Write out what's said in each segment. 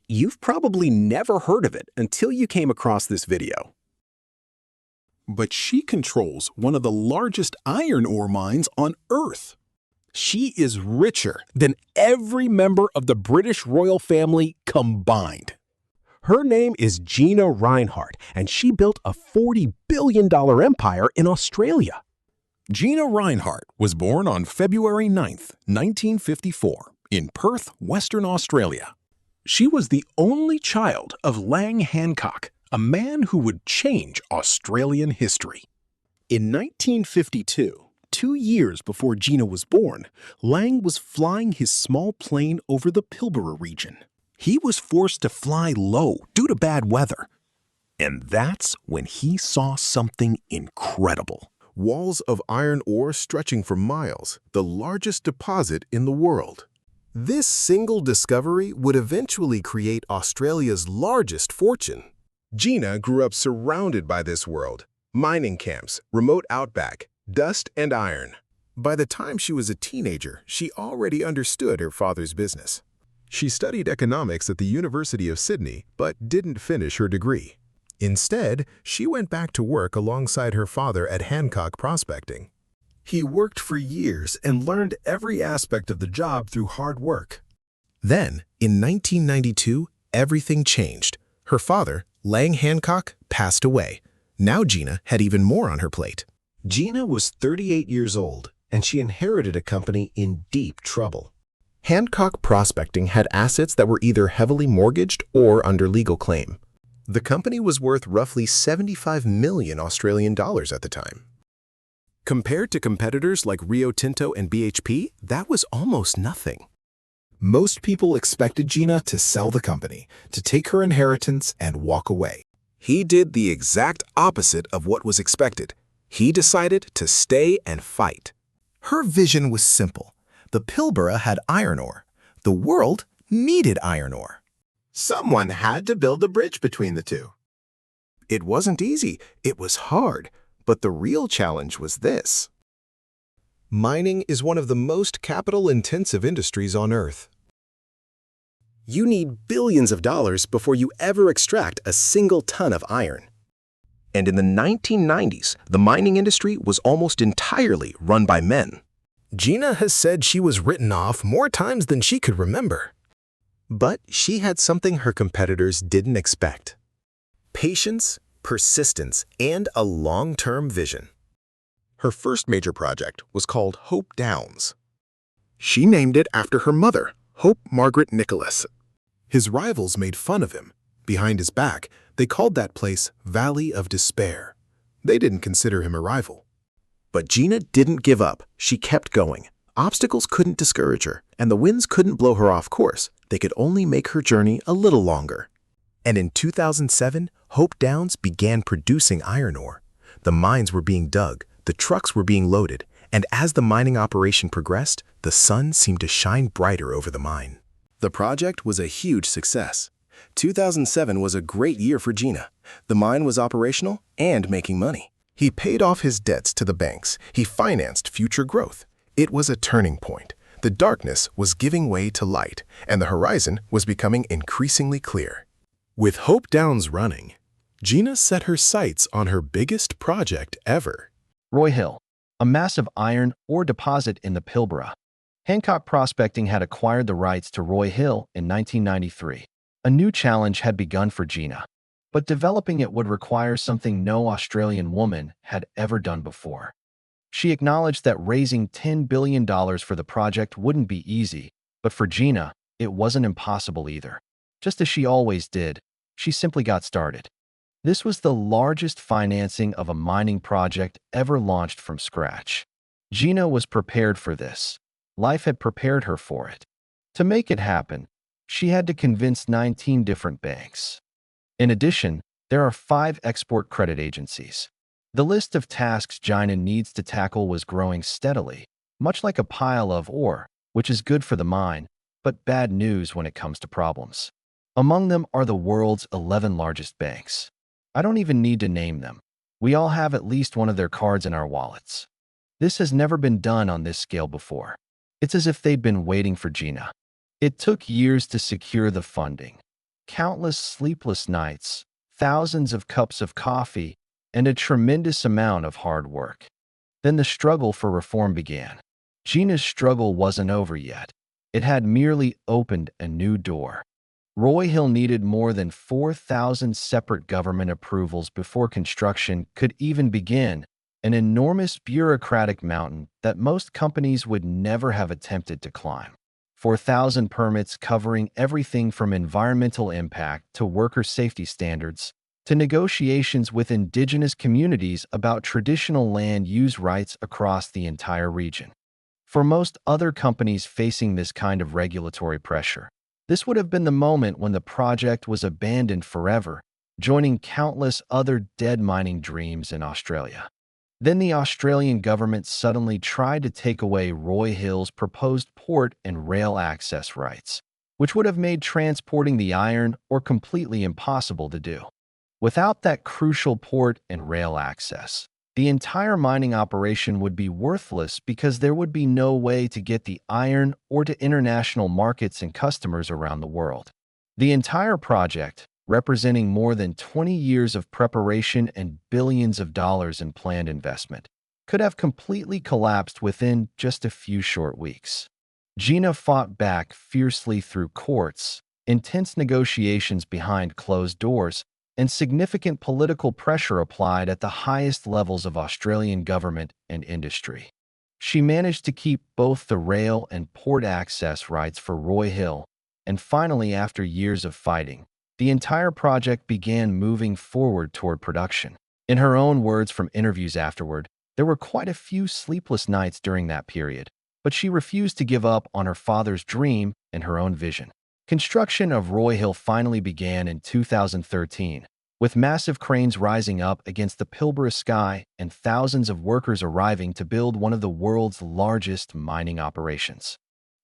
You've probably never heard of it until you came across this video. But she controls one of the largest iron ore mines on Earth. She is richer than every member of the British royal family combined. Her name is Gina Rinehart, and she built a $40 billion empire in Australia. Gina Rinehart was born on February 9th, 1954, in Perth, Western Australia. She was the only child of Lang Hancock, a man who would change Australian history. In 1952, 2 years before Gina was born, Lang was flying his small plane over the Pilbara region. He was forced to fly low due to bad weather. And that's when he saw something incredible. Walls of iron ore stretching for miles, the largest deposit in the world. This single discovery would eventually create Australia's largest fortune. Gina grew up surrounded by this world: mining camps, remote outback, dust and iron. By the time she was a teenager, she already understood her father's business. She studied economics at the University of Sydney, but didn't finish her degree. Instead, she went back to work alongside her father at Hancock Prospecting. He worked for years and learned every aspect of the job through hard work. Then, in 1992, everything changed. Her father, Lang Hancock, passed away. Now Gina had even more on her plate. Gina was 38 years old, and she inherited a company in deep trouble. Hancock Prospecting had assets that were either heavily mortgaged or under legal claim. The company was worth roughly 75 million Australian dollars at the time. Compared to competitors like Rio Tinto and BHP, that was almost nothing. Most people expected Gina to sell the company, to take her inheritance and walk away. He did the exact opposite of what was expected. He decided to stay and fight. Her vision was simple. The Pilbara had iron ore. The world needed iron ore. Someone had to build a bridge between the two. It wasn't easy. It was hard. But the real challenge was this. Mining is one of the most capital-intensive industries on Earth. You need billions of dollars before you ever extract a single ton of iron. And in the 1990s, the mining industry was almost entirely run by men. Gina has said she was written off more times than she could remember. But she had something her competitors didn't expect: patience, persistence, and a long-term vision. Her first major project was called Hope Downs. She named it after her mother, Hope Margaret Nicholas. His rivals made fun of him. Behind his back, they called that place Valley of Despair. They didn't consider him a rival. But Gina didn't give up. She kept going. Obstacles couldn't discourage her, and the winds couldn't blow her off course. They could only make her journey a little longer. And in 2007, Hope Downs began producing iron ore. The mines were being dug, the trucks were being loaded, and as the mining operation progressed, the sun seemed to shine brighter over the mine. The project was a huge success. 2007 was a great year for Gina. The mine was operational and making money. He paid off his debts to the banks. He financed future growth. It was a turning point. The darkness was giving way to light, and the horizon was becoming increasingly clear. With Hope Downs running, Gina set her sights on her biggest project ever. Roy Hill, a massive iron ore deposit in the Pilbara. Hancock Prospecting had acquired the rights to Roy Hill in 1993. A new challenge had begun for Gina, but developing it would require something no Australian woman had ever done before. She acknowledged that raising $10 billion for the project wouldn't be easy, but for Gina, it wasn't impossible either. Just as she always did, she simply got started. This was the largest financing of a mining project ever launched from scratch. Gina was prepared for this. Life had prepared her for it. To make it happen, she had to convince 19 different banks. In addition, there are 5 export credit agencies. The list of tasks Gina needs to tackle was growing steadily, much like a pile of ore, which is good for the mine, but bad news when it comes to problems. Among them are the world's 11 largest banks. I don't even need to name them. We all have at least one of their cards in our wallets. This has never been done on this scale before. It's as if they'd been waiting for Gina. It took years to secure the funding. countless sleepless nights, thousands of cups of coffee, and a tremendous amount of hard work. Then the struggle for reform began. Gina's struggle wasn't over yet. It had merely opened a new door. Roy Hill needed more than 4,000 separate government approvals before construction could even begin, an enormous bureaucratic mountain that most companies would never have attempted to climb. 4,000 permits covering everything from environmental impact to worker safety standards, to negotiations with indigenous communities about traditional land use rights across the entire region. For most other companies facing this kind of regulatory pressure, this would have been the moment when the project was abandoned forever, joining countless other dead mining dreams in Australia. Then the Australian government suddenly tried to take away Roy Hill's proposed port and rail access rights, which would have made transporting the iron ore completely impossible to do. Without that crucial port and rail access, the entire mining operation would be worthless because there would be no way to get the iron ore to international markets and customers around the world. The entire project, representing more than 20 years of preparation and billions of dollars in planned investment, could have completely collapsed within just a few short weeks. Gina fought back fiercely through courts, intense negotiations behind closed doors, and significant political pressure applied at the highest levels of Australian government and industry. She managed to keep both the rail and port access rights for Roy Hill, and finally, after years of fighting, the entire project began moving forward toward production. In her own words from interviews afterward, there were quite a few sleepless nights during that period, but she refused to give up on her father's dream and her own vision. Construction of Roy Hill finally began in 2013, with massive cranes rising up against the Pilbara sky and thousands of workers arriving to build one of the world's largest mining operations.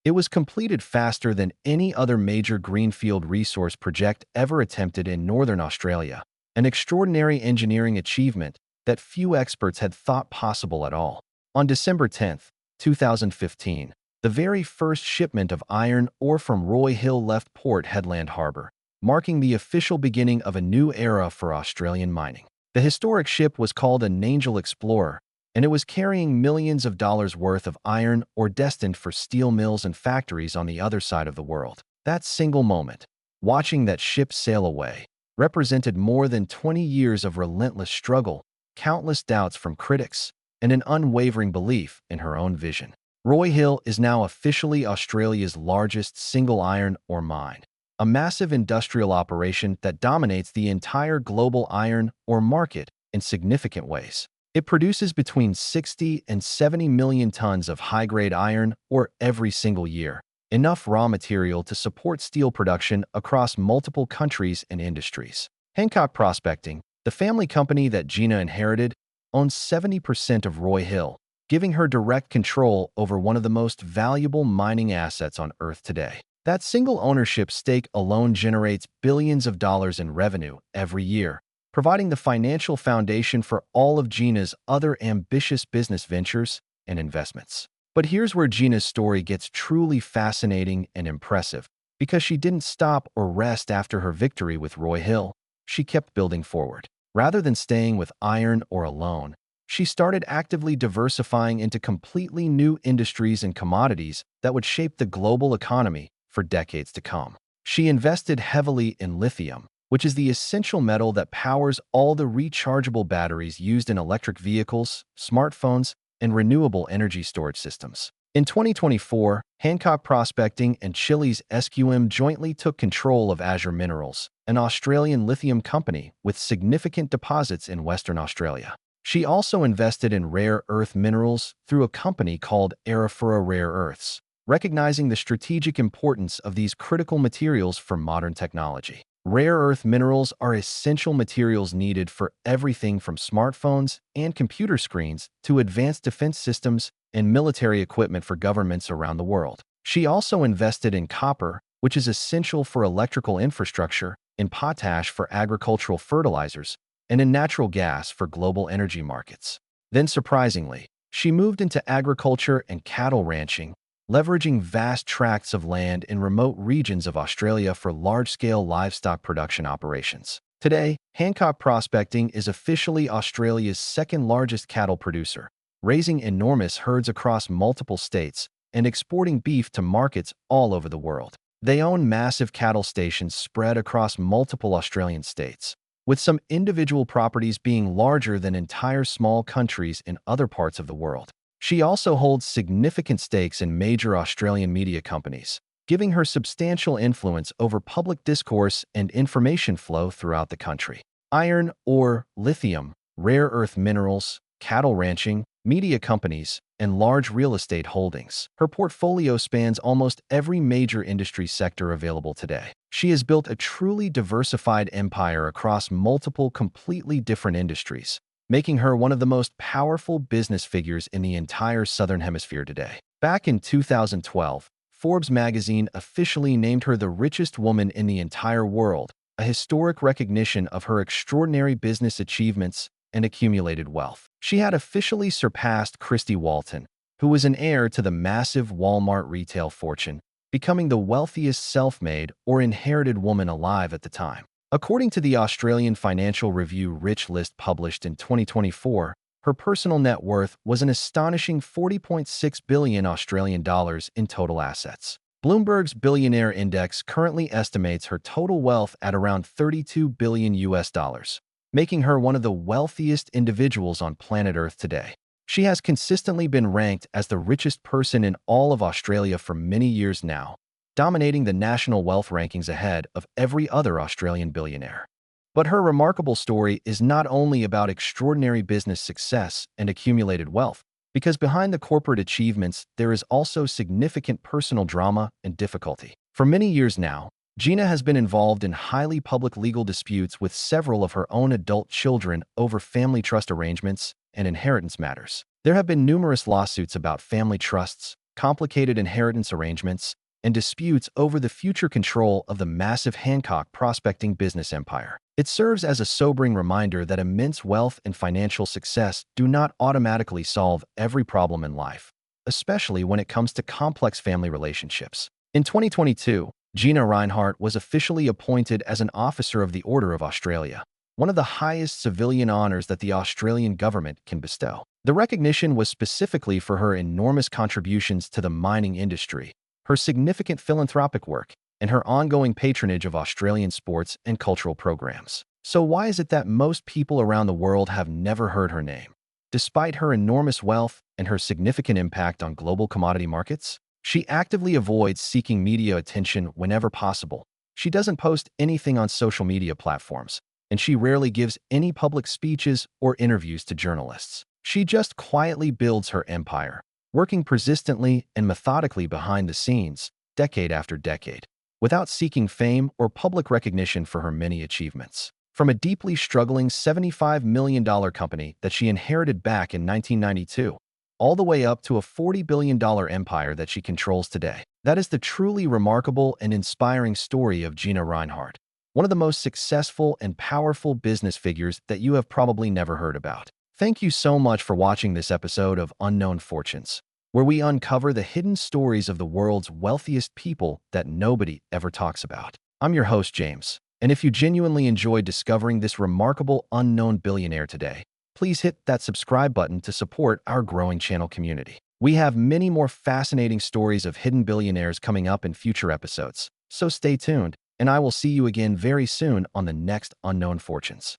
It was completed faster than any other major greenfield resource project ever attempted in Northern Australia, an extraordinary engineering achievement that few experts had thought possible at all. On December 10, 2015, the very first shipment of iron ore from Roy Hill left Port Hedland Harbour, marking the official beginning of a new era for Australian mining. The historic ship was called an Angel Explorer, and it was carrying millions of dollars worth of iron ore destined for steel mills and factories on the other side of the world. That single moment, watching that ship sail away, represented more than 20 years of relentless struggle, countless doubts from critics, and an unwavering belief in her own vision. Roy Hill is now officially Australia's largest single iron ore mine, a massive industrial operation that dominates the entire global iron ore market in significant ways. It produces between 60 and 70 million tons of high-grade iron ore every single year, enough raw material to support steel production across multiple countries and industries. Hancock Prospecting, the family company that Gina inherited, owns 70% of Roy Hill, giving her direct control over one of the most valuable mining assets on Earth today. That single ownership stake alone generates billions of dollars in revenue every year, providing the financial foundation for all of Gina's other ambitious business ventures and investments. But here's where Gina's story gets truly fascinating and impressive, because she didn't stop or rest after her victory with Roy Hill. She kept building forward. Rather than staying with iron ore alone, she started actively diversifying into completely new industries and commodities that would shape the global economy for decades to come. She invested heavily in lithium, which is the essential metal that powers all the rechargeable batteries used in electric vehicles, smartphones, and renewable energy storage systems. In 2024, Hancock Prospecting and Chile's SQM jointly took control of Azure Minerals, an Australian lithium company with significant deposits in Western Australia. She also invested in rare earth minerals through a company called Arafura Rare Earths, recognizing the strategic importance of these critical materials for modern technology. Rare earth minerals are essential materials needed for everything from smartphones and computer screens to advanced defense systems and military equipment for governments around the world. She also invested in copper, which is essential for electrical infrastructure, in potash for agricultural fertilizers, and in natural gas for global energy markets. Then, surprisingly, she moved into agriculture and cattle ranching, leveraging vast tracts of land in remote regions of Australia for large-scale livestock production operations. Today, Hancock Prospecting is officially Australia's second-largest cattle producer, raising enormous herds across multiple states and exporting beef to markets all over the world. They own massive cattle stations spread across multiple Australian states, with some individual properties being larger than entire small countries in other parts of the world. She also holds significant stakes in major Australian media companies, giving her substantial influence over public discourse and information flow throughout the country. Iron ore, lithium, rare earth minerals, cattle ranching, media companies, and large real estate holdings. Her portfolio spans almost every major industry sector available today. She has built a truly diversified empire across multiple completely different industries, making her one of the most powerful business figures in the entire Southern Hemisphere today. Back in 2012, Forbes magazine officially named her the richest woman in the entire world, a historic recognition of her extraordinary business achievements and accumulated wealth. She had officially surpassed Christy Walton, who was an heir to the massive Walmart retail fortune, becoming the wealthiest self-made or inherited woman alive at the time. According to the Australian Financial Review Rich List published in 2024, her personal net worth was an astonishing 40.6 billion Australian dollars in total assets. Bloomberg's Billionaire Index currently estimates her total wealth at around 32 billion US dollars, making her one of the wealthiest individuals on planet Earth today. She has consistently been ranked as the richest person in all of Australia for many years now, dominating the national wealth rankings ahead of every other Australian billionaire. But her remarkable story is not only about extraordinary business success and accumulated wealth, because behind the corporate achievements, there is also significant personal drama and difficulty. For many years now, Gina has been involved in highly public legal disputes with several of her own adult children over family trust arrangements and inheritance matters. There have been numerous lawsuits about family trusts, complicated inheritance arrangements, and disputes over the future control of the massive Hancock prospecting business empire. It serves as a sobering reminder that immense wealth and financial success do not automatically solve every problem in life, especially when it comes to complex family relationships. In 2022, Gina Rinehart was officially appointed as an Officer of the Order of Australia, one of the highest civilian honors that the Australian government can bestow. The recognition was specifically for her enormous contributions to the mining industry, her significant philanthropic work, and her ongoing patronage of Australian sports and cultural programs. So why is it that most people around the world have never heard her name? Despite her enormous wealth and her significant impact on global commodity markets, she actively avoids seeking media attention whenever possible. She doesn't post anything on social media platforms, and she rarely gives any public speeches or interviews to journalists. She just quietly builds her empire, working persistently and methodically behind the scenes, decade after decade, without seeking fame or public recognition for her many achievements. From a deeply struggling $75 million company that she inherited back in 1992, all the way up to a $40 billion empire that she controls today. That is the truly remarkable and inspiring story of Gina Rinehart, one of the most successful and powerful business figures that you have probably never heard about. Thank you so much for watching this episode of Unknown Fortunes, where we uncover the hidden stories of the world's wealthiest people that nobody ever talks about. I'm your host, James, and if you genuinely enjoyed discovering this remarkable unknown billionaire today, please hit that subscribe button to support our growing channel community. We have many more fascinating stories of hidden billionaires coming up in future episodes, so stay tuned, and I will see you again very soon on the next Unknown Fortunes.